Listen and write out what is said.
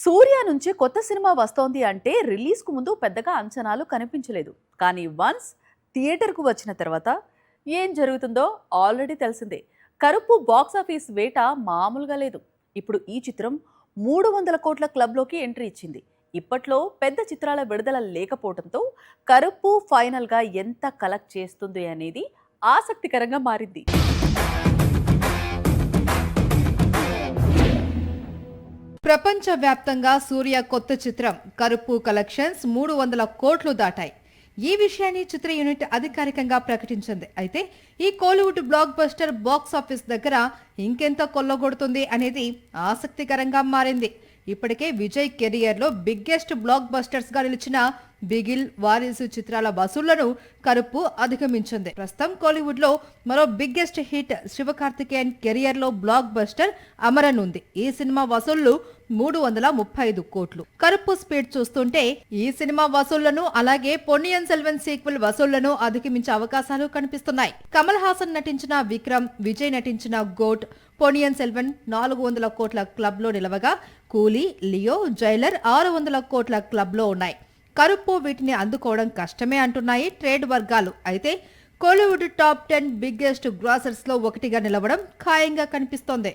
సూర్య నుంచి కొత్త సినిమా వస్తోంది అంటే రిలీజ్‌కు ముందు పెద్దగా అంచనాలు కనిపించలేదు. కానీ వన్స్ థియేటర్‌కు వచ్చిన తర్వాత ఏం జరుగుతుందో ఆల్రెడీ తెలిసిందే. 'కరుపు' బాక్సాఫీస్ వేట మామూలుగా లేదు. ఇప్పుడు ఈ చిత్రం 300 కోట్ల క్లబ్‌లోకి ఎంట్రీ ఇచ్చింది. ఇప్పట్లో పెద్ద చిత్రాల విడుదల లేకపోవడంతో 'కరుపు' ఫైనల్‌గా ఎంత కలెక్ట్ చేస్తుంది అనేది ఆసక్తికరంగా మారింది. ప్రపంచవ్యాప్తంగా సూర్య కొత్త చిత్రం కరుపు కలెక్షన్స్ 300 కోట్లు దాటాయి. ఈ విషయాన్ని చిత్ర యూనిట్ అధికారికంగా ప్రకటించింది. అయితే ఈ Kollywood block buster box office దగ్గర ఇంకెంత కొల్లగొడుతుంది అనేది ఆసక్తికరంగా మారింది. ఇప్పటికే విజయ్ కెరియర్లో బిగ్గెస్ట్ బ్లాక్ బస్టర్స్ గా నిలిచిన బిగిల్, వారిసు చిత్రాల వసూళ్లను కరుపు అధిగమించింది. ప్రస్తుతం కోలీవుడ్ లో మరో బిగ్గెస్ట్ హిట్ శివకార్తికేయన్ కెరియర్ లో బ్లాక్ బస్టర్ అమరన్ ఉంది. ఈ సినిమా వసూళ్లు 335 కోట్లు. కరుపు స్పీడ్ చూస్తుంటే ఈ సినిమా వసూళ్లను అలాగే పొన్నియిన్ సెల్వన్ సీక్వెల్ వసూళ్లను అధిగమించే అవకాశాలు కనిపిస్తున్నాయి. కమల్ హాసన్ నటించిన విక్రమ్, విజయ్ నటించిన గోట్, పొన్నియిన్ సెల్వన్ 400 కోట్ల క్లబ్ లో నిలవగా కూలీ, లియో, జైలర్ 600 కోట్ల క్లబ్ లో ఉన్నాయి. కరుపు వీటిని అందుకోవడం కష్టమే అంటున్నాయి ట్రేడ్ వర్గాలు. అయితే కోలీవుడ్ టాప్ 10 బిగ్గెస్ట్ గ్రాసర్స్ లో ఒకటిగా నిలవడం ఖాయంగా కనిపిస్తోంది.